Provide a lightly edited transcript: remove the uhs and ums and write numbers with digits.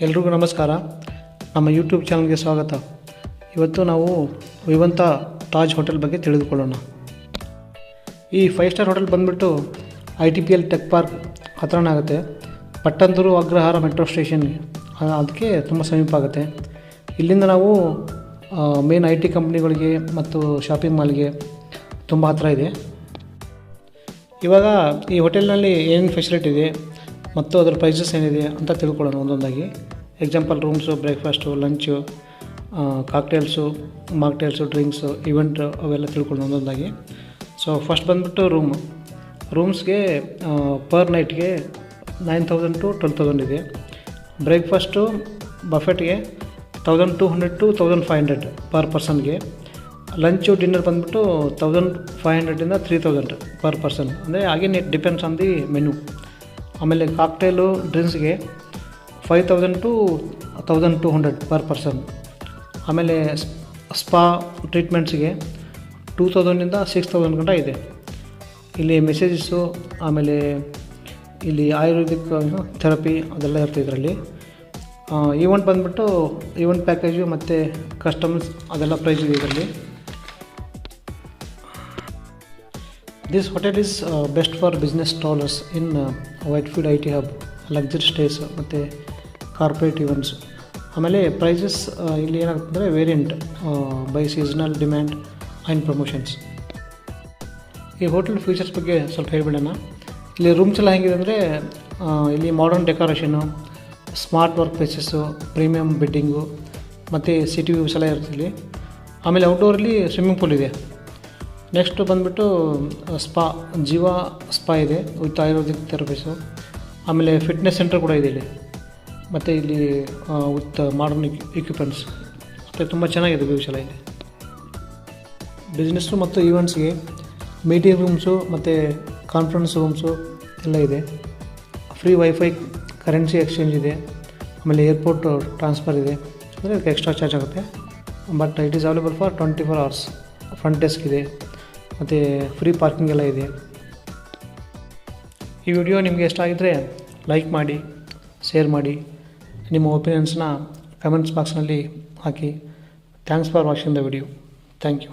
ಎಲ್ರಿಗೂ ನಮಸ್ಕಾರ. ನಮ್ಮ ಯೂಟ್ಯೂಬ್ ಚಾನಲ್ಗೆ ಸ್ವಾಗತ. ಇವತ್ತು ನಾವು ವಿವಂತ ತಾಜ್ ಹೋಟೆಲ್ ಬಗ್ಗೆ ತಿಳಿದುಕೊಳ್ಳೋಣ. ಈ 5 ಸ್ಟಾರ್ ಹೋಟೆಲ್ ಬಂದುಬಿಟ್ಟು ITPL ಟೆಕ್ ಪಾರ್ಕ್ ಹತ್ರನೇ ಆಗುತ್ತೆ. ಪಟ್ಟಂದೂರು ಅಗ್ರಹಾರ ಮೆಟ್ರೋ ಸ್ಟೇಷನ್ ಅದಕ್ಕೆ ತುಂಬ ಸಮೀಪ ಆಗುತ್ತೆ. ಇಲ್ಲಿಂದ ನಾವು ಮೇನ್ IT ಕಂಪ್ನಿಗಳಿಗೆ ಮತ್ತು ಶಾಪಿಂಗ್ ಮಾಲ್ಗೆ ತುಂಬ ಹತ್ತಿರ ಇದೆ. ಇವಾಗ ಈ ಹೋಟೆಲ್ನಲ್ಲಿ ಏನೇನು ಫೆಸಿಲಿಟಿ ಇದೆ ಮತ್ತು ಅದರ ಪ್ರೈಸಸ್ ಏನಿದೆ ಅಂತ ತಿಳ್ಕೊಳ್ಳೋಣ ಒಂದೊಂದಾಗಿ. Example rooms, breakfast, lunch, cocktails, mocktails, drinks, event ಅವೆಲ್ಲ ತಿಳ್ಕೊಳ್ಳೋಣ ಒಂದೊಂದಾಗಿ. ಸೊ ಫಸ್ಟ್ ಬಂದುಬಿಟ್ಟು ರೂಮ್ಸ್ಗೆ ಪರ್ ನೈಟ್ಗೆ 9,000 to 12,000 ಇದೆ. ಬ್ರೇಕ್ಫಾಸ್ಟು ಬಫೆಟ್ಗೆ 1,200 to 1,500 ಪರ್ ಪರ್ಸನ್ಗೆ. ಲಂಚು ಡಿನ್ನರ್ ಬಂದುಬಿಟ್ಟು 1,500 to 3,000 ಪರ್ ಪರ್ಸನ್. ಅಂದರೆ ಹಾಗೇನೆ ಡಿಪೆಂಡ್ಸ್ ಆನ್ ದಿ ಮೆನು. ಆಮೇಲೆ ಕಾಕ್ಟೇಲು, ಡ್ರಿಂಕ್ಸ್ಗೆ 5,000 to 1,200 ಪರ್ ಪರ್ಸನ್. ಆಮೇಲೆ ಸ್ಪಾ ಟ್ರೀಟ್ಮೆಂಟ್ಸಿಗೆ 2,000 to 6,000 ಗಂಟ ಇದೆ. ಇಲ್ಲಿ ಮೆಸೇಜಸ್ಸು, ಆಮೇಲೆ ಇಲ್ಲಿ ಆಯುರ್ವೇದಿಕ್ ಥೆರಪಿ ಅದೆಲ್ಲ ಇರ್ತದೆ ಇದರಲ್ಲಿ. ಈವೆಂಟ್ ಬಂದುಬಿಟ್ಟು ಈವೆಂಟ್ ಪ್ಯಾಕೇಜು ಮತ್ತು ಕಸ್ಟಮ್ಸ್ ಅದೆಲ್ಲ ಪ್ರೈಸ್ ಇದೆ ಇದರಲ್ಲಿ. This hotel is best for business travelers in Whitefield IT Hub, luxury stays ಮತ್ತು ಕಾರ್ಪೊರೇಟ್ ಇವೆಂಟ್ಸ್. ಆಮೇಲೆ ಪ್ರೈಸಸ್ ಇಲ್ಲಿ ಏನಾಗುತ್ತೆ ಅಂದರೆ variant by seasonal demand and promotions. ಈ ಹೋಟೆಲ್ ಫೀಚರ್ಸ್ ಬಗ್ಗೆ ಸ್ವಲ್ಪ ಹೇಳ್ಬಿಡೋಣ. ಇಲ್ಲಿ ರೂಮ್ಸ್ ಎಲ್ಲ ಹೇಗಿದೆ ಅಂದರೆ ಇಲ್ಲಿ modern decoration, smart work places, premium bedding ಮತ್ತು ಸಿಟಿ ವ್ಯೂಸ್ ಎಲ್ಲ ಇರುತ್ತೆ ಇಲ್ಲಿ. ಆಮೇಲೆ ಔಟ್ಡೋರಲ್ಲಿ ಸ್ವಿಮ್ಮಿಂಗ್ ಪೂಲ್ ಇದೆ. ನೆಕ್ಸ್ಟ್ ಬಂದುಬಿಟ್ಟು ಸ್ಪಾ, ಜೀವ ಸ್ಪಾ ಇದೆ ವಿತ್ ಆಯುರ್ವೇದಿಕ್ ಥೆರಪೀಸು. ಆಮೇಲೆ ಫಿಟ್ನೆಸ್ ಸೆಂಟರ್ ಕೂಡ ಇದೆ ಇಲ್ಲಿ. ಮತ್ತು ಇಲ್ಲಿ ವಿತ್ ಮಾಡರ್ನ್ ಇಕ್ವಿಪ್ಮೆಂಟ್ಸ್ ಮತ್ತು ತುಂಬ ಚೆನ್ನಾಗಿದೆ ವ್ಯೂಸ್ ಎಲ್ಲ ಇದೆ. ಬಿಸ್ನೆಸ್ಸು ಮತ್ತು ಈವೆಂಟ್ಸ್ಗೆ ಮೀಟಿಂಗ್ ರೂಮ್ಸು ಮತ್ತು ಕಾನ್ಫರೆನ್ಸ್ ರೂಮ್ಸು ಎಲ್ಲ ಇದೆ. ಫ್ರೀ ವೈಫೈ, ಕರೆನ್ಸಿ ಎಕ್ಸ್ಚೇಂಜ್ ಇದೆ. ಆಮೇಲೆ ಏರ್ಪೋರ್ಟ್ ಟ್ರಾನ್ಸ್ಫರ್ ಇದೆ, ಅಂದರೆ ಅದಕ್ಕೆ ಎಕ್ಸ್ಟ್ರಾ ಚಾರ್ಜ್ ಆಗುತ್ತೆ. But it is available for 24 hours. Front desk ಇದೆ ಮತ್ತು ಫ್ರೀ ಪಾರ್ಕಿಂಗ್ ಎಲ್ಲ ಇದೆ. ಈ ವಿಡಿಯೋ ನಿಮಗೆ ಇಷ್ಟ ಆಗಿದ್ದರೆ ಲೈಕ್ ಮಾಡಿ, ಶೇರ್ ಮಾಡಿ, ನಿಮ್ಮ ಒಪಿನಿಯನ್ಸ್ನ ಕಮೆಂಟ್ಸ್ ಬಾಕ್ಸ್ನಲ್ಲಿ ಹಾಕಿ. Thanks for watching the video. Thank you.